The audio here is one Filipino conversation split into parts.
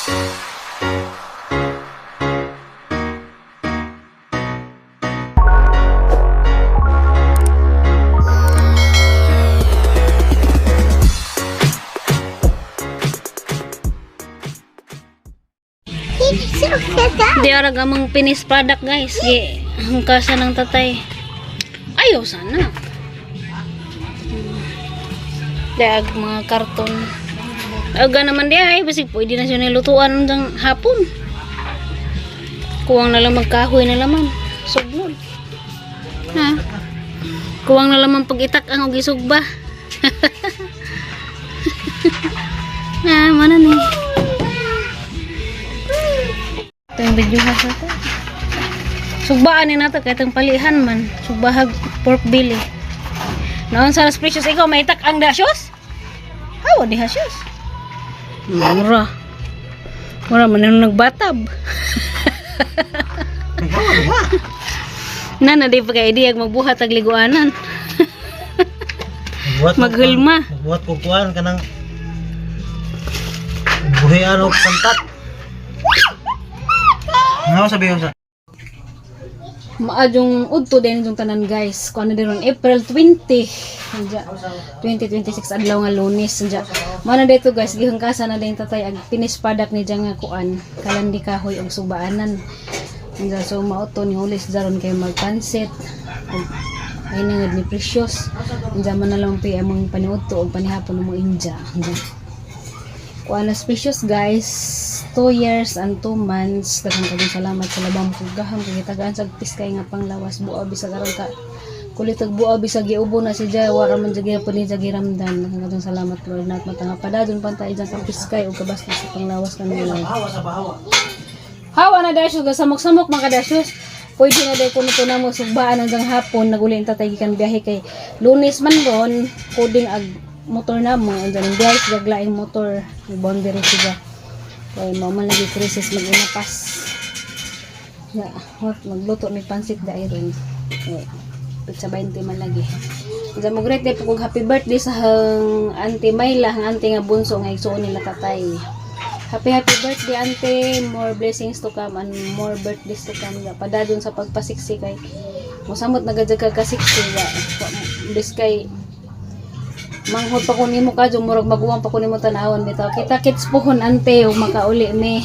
Di arag amang finished product guys. Hangkasa ng tatay. Ayaw sana. Dag mga karton. Aga naman di ay basi pwede na siya nilutuan ng hapon. Kuwang na lang magkahoy na laman. Suglod. Ha? Kuwang na lang pag-itak ang gisugba. Ha, mana ni? Ito yung video ha sa ito. Sugbaan ni nato kahit ang palihan man. Sugbahag pork belly. Noon sa Las Precious, ikaw may itak ang dasyos? Hawa di hasyos. Mura. Mura man nung nagbatab. Nana di pa kay idea magbuhat ag liguanan. Maghulma. Buhat ko kuan kanang buhian og pantat. Ano sabihin sa? Maadjong udto din yung tanan guys. Kuan na din April 20. 2026 adlaw nga Lunes. Mana dito guys, gihangkasa na din tatay ag finished product ni diyan nga kuan. Kalandi kahoy og subaanan. So mauto ni Hulis daron kay magpansit. Ay nangad ni Precious. Man na lang pi among paniudto og panihapon mo India. Kuan na Precious guys. 2 years and 2 months. Daghang kayong salamat sa labang pugaham kay tagaan sa piskay nga panglawas buo bisag aron ka kulitag buo bisag giubo na si Jay wara man jagi po ni jagi ramdan. Daghang kayong salamat Lord nat matanga padadon pantay diyan sa piskay ug kabas sa panglawas kanila. Hawa na dasyos gasamok-samok mga dasyos. Pwede na day kuno to na mo sugbaan hanggang hapon naguli tatay gikan biyahe kay Lunes man ron coding ag motor na mo andyan guys gaglaing motor boundary siya. Kaya maman lagi krisis mag-inapas. Ya, magluto may pansit dahil rin. Pizza 20 man lagi. Diyan mo great day po happy birthday sa Auntie Mayla, ang auntie nga bunso nga igsuon nila tatay. Happy birthday auntie, more blessings to come and more birthdays to come. Padadon sa pagpasiksi kay mosamot nagadjag ka kasiksi ya. Biskay manghod pa ko nimo kadyo murag maguwang pa ko nimo tanawon bitaw kita kits pohon ante ug makauli mi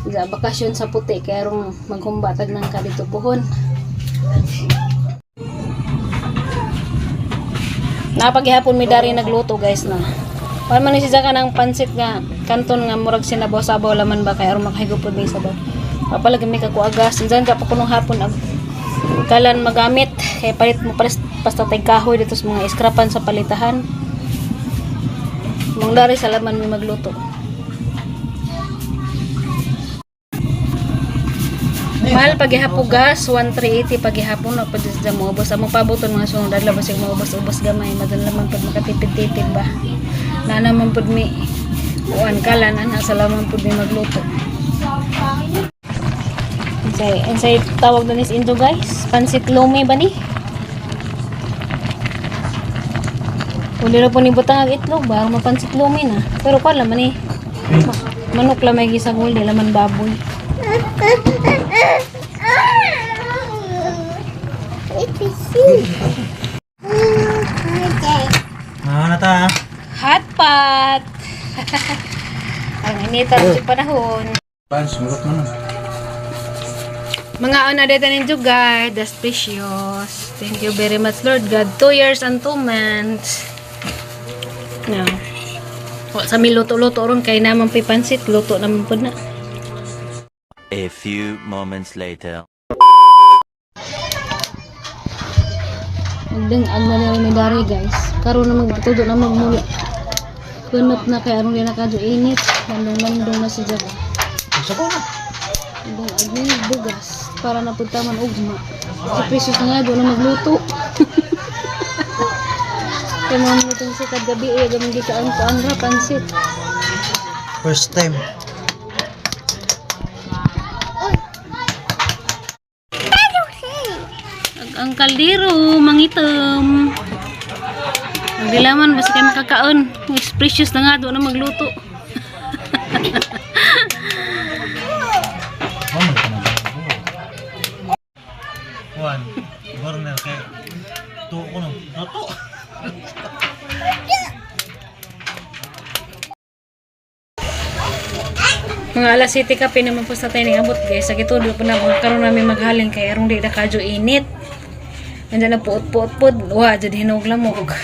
sa bakasyon sa puti kay arong maghumbatag ng kadito pohon. Napaghihapon mi dari nagluto guys na. Wala man ni siya ka ng pansit nga kanton nga murag sinabaw-sabaw laman ba kay arong makahigupod mi sabaw. Papalag mi ka kuagas diyan ka pa kunong hapon kalan magamit kay palit mo basta tay kahoy dito sa mga iskrapan sa palitahan. Mong dari sa laman may magluto. Mahal paghihapon gas 1380 paghihapon o pwede sa mo ubos among pabuton mga sunod adlaw basig mo ubos gamay madala man pud makatipid-tipid ba. Na naman pud mi kuan kalan ana sa laman pud mi magluto. Insay tawag na nis Indo guys, pansit lumi ba ni? Uli na po ni butang ang itlog ba? Mapansit lumi na. Pero kwa laman eh. Manok lang may gisang uli. Laman baboy. Ano ta? Hot pot! Ang initan sa panahon. Pans, murot mo na. Mga ana dito ninyo guard, that's precious. Thank you very much Lord God. 2 years and 2 months. No. Sa mi luto-luto ron kay naman pipansit, luto naman po na. A few moments later. Magdang-ag na nila ni Dari guys. Karoon na magtudo na magmuli. Kunop na kay aron din nakadyo init. Landong-landong na si Jack. Sabaw na. Magdang-ag na bugas. Para napunta man ugma. Sa precious na nga doon na magluto. Kaya mga nitong sikad gabi eh, gamang di ka ang kuanra, pansit. First time. Ang kaldero, mangitom. Ang dilaman, basta kayo makakaon. Precious na nga doon na magluto. Mga alas 7 kape naman po sa tayo abot guys. Sa gitudo po na mga karon namin maghalin kay arong di na kadyo init. Nandiyan na puot-puot-puot. Wa, jadi hinog lamok.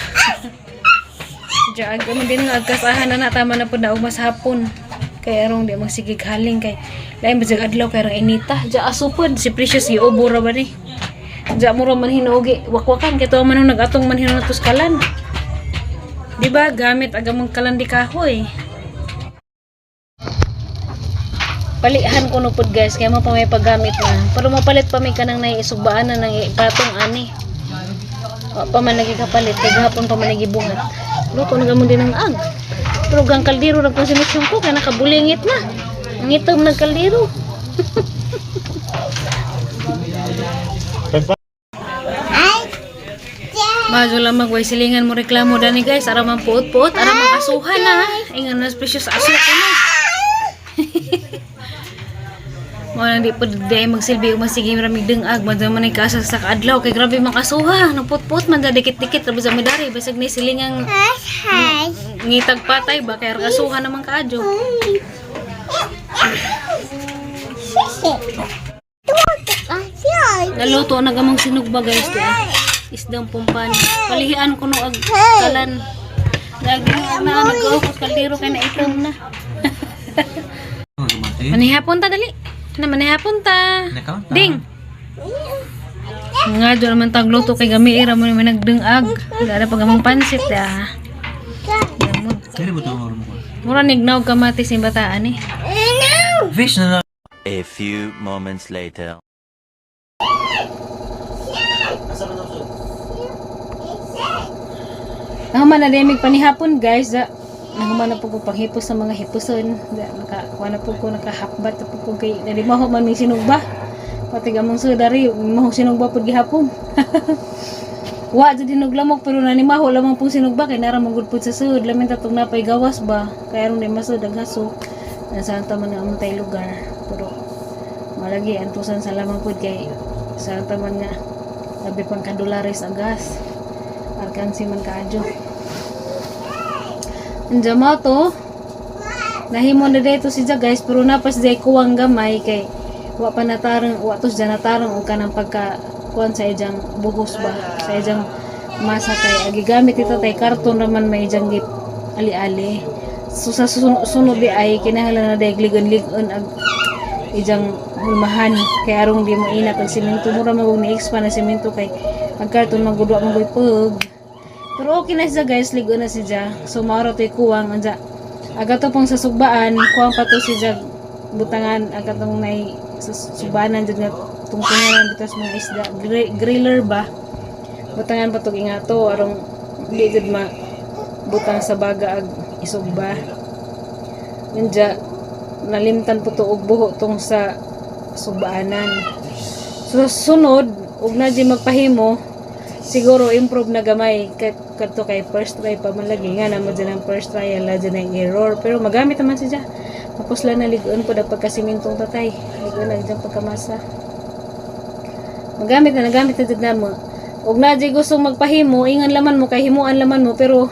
Diyan, agam din nga agkasahan na natama na po na umas hapon. Kay arong di magsigig haling kay lain ba adlaw kay arong inita. Diyan asupod si Precious giubura ba ni. Diyan mura man hinugi. Wakwakan kay tuwa man nagatong man hinuog tuskalan. Di ba gamit agamong kalandi kahoy. Palihan ko no pod guys kaya mo pa may paggamit na. Pero mapalit pa may kanang naisugbaan na nang ipatong ani. Wa pa man nagikapalit kay gahapon pa man nagibuhat. Luto na gamon din ang ag. Pero gang kaldero nag konsumisyon ko kaya nakabulingit na. Ang itom nagkaldero. Majo lang magway silingan mo reklamo dani guys. Ara man puot-puot, ara man kasuhan na. Ingon na precious aso ko na. Mo nang di po day magsilbi ug masigim ramig dengag man man ay kasa sa adlaw kay grabe makasuha naputput man da dikit-dikit rabi sa medari basag ni silingang ngitag patay ba kay kasuha naman kaadyo. Naluto na gamang sinugba guys di isdang pumpan palihian ko no ag kalan lagi na nag-upos kaldero kay na itom na. Manihapon ta dali. Na manihapon ta. Ding. Nga do naman tag luto kay gami ira mo naman nagdengag. Dara pag among pansit ya. Gamot. Kaya ba ito mo ko? Mura nignaw kamatis ni bataan eh. Fish na lang. A few moments later. Nahuman na demig panihapon guys. Nahuman na po ko panghipos sa mga hipuson. Nakakuha na po ko nakahakbat na po ko kay nalimaho man may sinugba. Pati gamang sudari maho sinugba po gihapon. Wa jud hinuglamok pero nanimaho lamang po sinugba kay nara magud po sa sud lamin tatong napay gawas ba kay aron di masud ang hasok. Nasanta man nga among tay lugar pero malagi antusan sa lamang pud kay sa taman nga labi pang kadolares ang gas. Arkansi man kaadyo. Andiyan mo to. Nahimo na dito si Jack guys. Pero napas day kuwang gamay. Kay wa pa natarang. Wa to siya natarang. O ka ng pagka kuwan sa ijang buhos ba. Sa ijang masa kay. Agigamit ito tay karton naman may ijang gip. Ali-ali. So sa sunod di ay. Kinahanglan na day gligon-ligon. Ijang hulmahan. Kay arong di mo inat. Ang simento. Mura magong ni-expand na simento. Kay ang karton magudwa magoy pug. Pero okay na siya guys, ligo na siya. So mauro to'y kuwang. Anja, aga to pong sa sugbaan, kuwang pa to siya butangan. Aga tong may sa subanan dyan nga tungtungan dito sa mga isda. Griller ba? Butangan pa to ingato. Arong di dyan butang sa baga ag isugba. Anja, nalimtan po to og buho tong sa sugbaanan. So sunod, ug na dyan magpahimo, siguro improve na gamay kadto kay first try pa man lagi nga naman dyan ang first trial la dyan ang error pero magamit naman siya tapos lang naligoon po na pagkasimintong tatay ligoon na dyan pagkamasa nagamit na dyan na mo huwag na dyan gusto magpahimo ingan laman mo kay himuan laman mo pero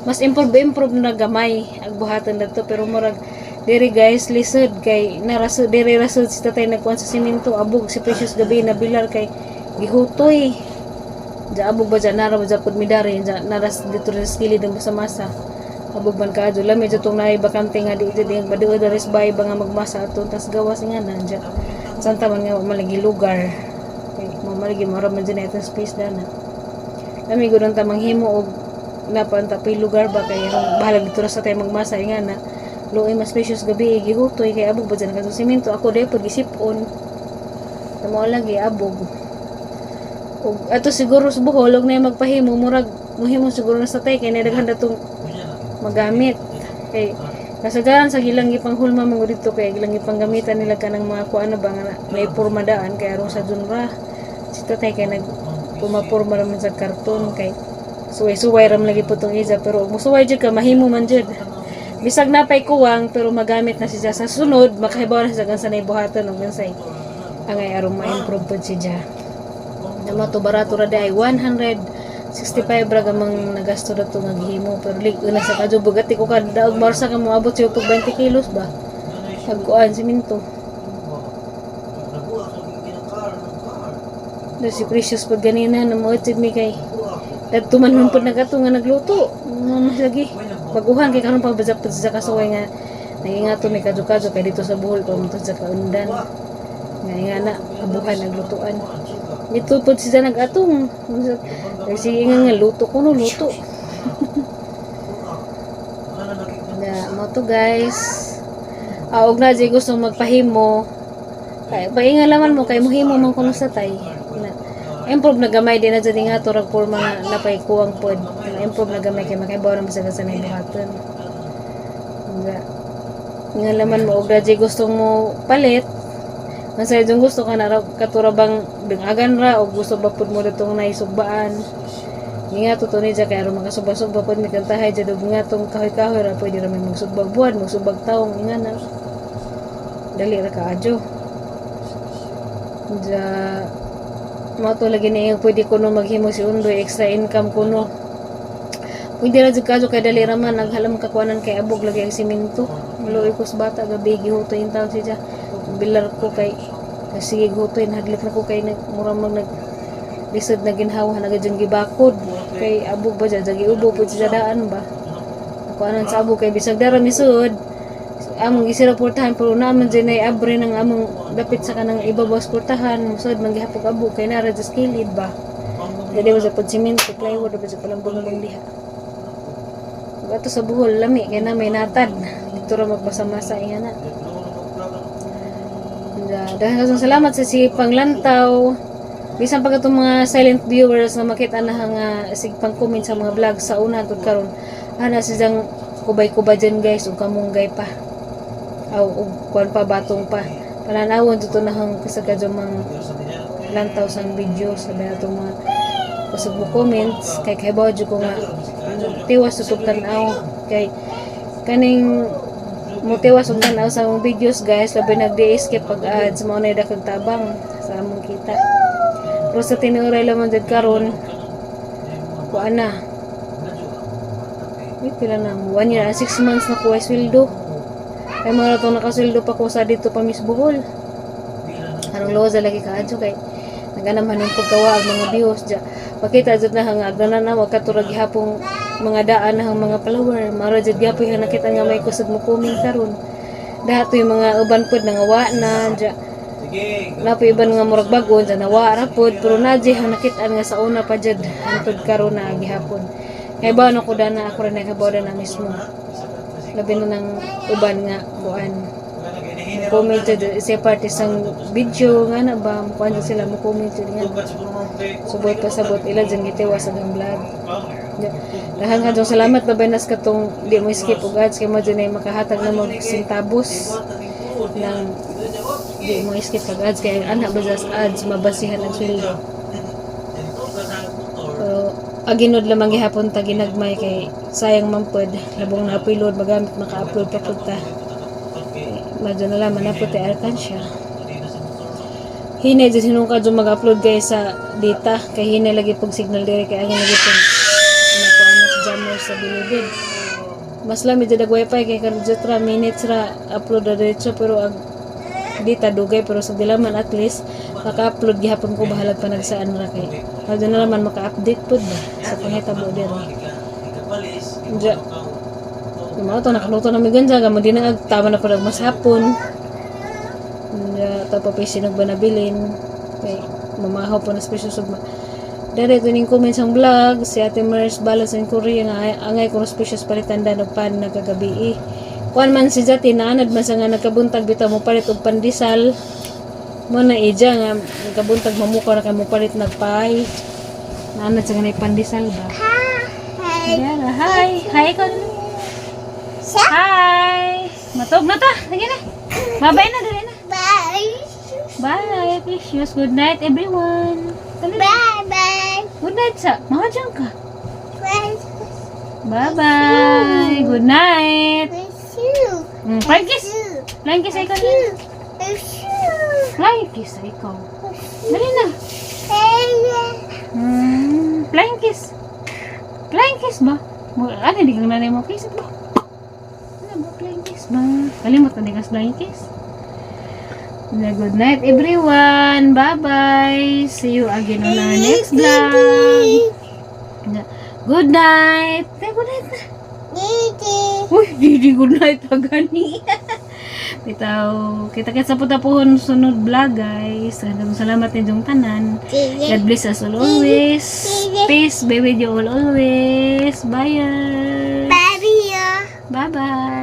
mas improve na gamay agbuhatan na to pero murag diri guys lisod kay narasod diri rasod si tatay nagkuhan sa siminto abog si Precious gabi na bilar kay gihutoy. Ja abog ba dyan, nara ba dyan pod midari, naras dito rin sa kilid ng masa. Abog man ka dyan, medyo itong naibakante nga di dyan, baduwa da res bay ba nga magmasa ato, tas gawas nga na dyan. Santa man nga malagi lugar, okay, malagi maraman dyan na itong space na na. Lami ko doon tamang himo o napantapay lugar ba, kaya bahalag dito rin sa tayo magmasa, nga na. Luoy mas precious gabi, gihutoy, kaya abog ba dyan, kasi simento, ako dahil pag isipon, na mo lagi abog. Ato siguro sa buhol, na yung magpahimo, murag, muhimo siguro na sa tay, kaya nadaghan na itong magamit. Kay, kasagaran sa gilang ipang hulma mga dito, kaya gilang ipang gamitan nila ka ng mga kuan na ba nga naipurmadaan, kaya aron sa dunra. Si tatay kaya nagpumapurma naman sa karton, kay suway-suway ram lagi po itong isa, pero musuway dyan ka, mahimo man dyan. Bisag na pa'y kuwang, pero magamit na siya sa sunod, makahibaw na siya gansa na ibuhatan, o gansay, angay aron ma-improve po siya. Nama to barato ra day 165 ra gamang nagasto na to ngaghimo pero lig una sa kadyo bugati ko kada og marsa ka moabot siya pag 20 kilos ba Nagkuan, siminto. Dahil si Precious pag ganina na mautsid mi kay tumanhon po nagato nga nagluto. Mas lagi. Baguhan kay karon pabazak sa kasuway nga nagingato may kadyo-kadyo kay dito sa Bohol pamunto sa Kaundan. Nga na abuhan naglutuan. Dito po siya nag-atong. Sige nga luto ko no luto. Mo to guys. Og na di gusto magpahimo. Kay paingalaman mo kay mohimo man kuno sa tay. Improve na gamay din na dyan nga turag for mga napay kuwang pod. Improve na gamay kay makaibaw na masaga sa may buhaton. Nga laman mo og di gusto mo palit. Masaya dyan gusto ka na raw katurabang bingagan ra o gusto ba pod mo ditong naisugbaan. Nga to ni dyan kaya ro makasubba-subba pod may kantahay dyan og nga tong kahoy-kahoy ra pwede ra may magsubbag buwan, magsubbag taong nga na. Dali ra ka adyo. Mato lagi na yung pwede ko no maghimo si Undoy extra income ko no. Pwede ra jud kadyo kay dali ra man naghalam kakuanan kay abog lagi ang siminto. Maluoy ko sa bata gabi gihutoy in taon siya. Bilar ko kay sige hutoy hadlok na ko kay murang mag lisod na ginhawa na gadyon gibakod kay abog ba dyan giubo pud siya daan ba. Kuanan sa abog kay bisag dara misud. Among isiraportahan pero naman dyan ay abre ng among dapit sa kanang ibabaw portahan musod manggihapog abog kay nara just kilid ba jadi mo sa pagsimento plywood ba sa palang bongbong diha ato sa Bohol lami kay na may natad dito ra magpasamasa nga na dahil salamat sa si Panglantaw bisan pag itong mga silent viewers na makita na nga sig pang comment sa mga vlog sa una gud karon ana silang kubay-kubay dyan guys ug kamunggay pa aw kuan pa batong pa pananawon dito na hang kasagad mang lantaw sang video sa atong mga kusog mo comments kay bawo jud ko nga tiwas sa tanaw kay kaning mo tiwas ug tanaw sa mga videos guys labi nagdi-skip pag ads mao na dakag tabang sa among kita pero sa tinuray lamang jud karon kuan na pila na 1 year and 6 months na ko ay sweldo. Kaya mga ratong nakasweldo pa ko sa dito pa Miss Bohol. Anong loza lagi ka adyo kay naganaman yung pagkawa ang mga views dya. Pakita dyan na hang agnanan na wakaturag hapong mga daan na hang mga follower. Mara dyan gapo yung nakita nga may kusog mo kuming karon. Dahato yung mga uban pod nangawa na dya. Lapo iban nga murag bagon dyan nawa rapod. Pero na dyan hang nakita nga sa una pa dyan. Hantod karon na gihapon. Kaya ba na ko na ako rin nakabaw na mismo. Labi na ng uban nga kuan. Comment siya parte sang video nga na ba kuan sila mo comment nga. Subot pa sabot ila dyan gitiwas ang vlog. Dahan ka salamat babanas katong di mo skip og ads kay mo dyan ay makahatag na mag sintabos ng di mo skip og ads kay anak ba sa ads mabasihan ang sweldo. Aginod lamang gihapon ta ginagmay kay sayang man pod labong na-upload magamit maka-upload pa pud ta. Madyo na laman na pud ta alkansya. Hinay jud hinungkad jud mag-upload kay sa data kay hinay lagi pag signal dire kay agin lagi pag nakuha na sa jammer sa bilibid. Mas lami jud ang wifi kay kan jud 3 minutes ra upload na diretso pero ang data dugay pero sa dilaman at least maka-upload gihapon ko bahalag pa nagsaan ra kay madyo na laman maka-update pud ba sa panghitabo dire. Diya mga to nakaluto na may ganja gamo din ang agtama na pud mas hapon. Diya tapos sinog ba nabilin kay mamahaw po na special sugma. Dere ito ning comment sa vlog si Ate Mers Balas in Korea nga angay ko special palitan dan og pan nagagabi. Kuan man si Jati naanad man sa nga nagkabuntag bitaw mo palit og pandesal. Mo na ija nga nagkabuntag mamuka ra kay mo palit nagpay. Naanad sa nga pandesal ba? Hi. Hi ko. Hi. Matog na ta. Sige na. Bye na dali na. Bye, precious. Good night, everyone. Bye. Good night, sa. Mahadyan ka. Bye-bye. Good night. Flying kiss. Flying kiss sa ikaw na. Flying kiss sa ikaw. Dali na. Flying kiss. Flying kiss ba? Ano, di kang nanay mo kiss ba? Ano Flying kiss ba? Kalimot na di kas flying kiss. Good night everyone. Bye-bye. See you again on our next vlog. Good night. Good night na. Uy, Didi, good night pa gani. Bitaw, kita-kita sa putapuhon sunod vlog guys. Salamat ninyong tanan. God bless us all always. Peace be with you all always. Bye. Baby. Bye-bye.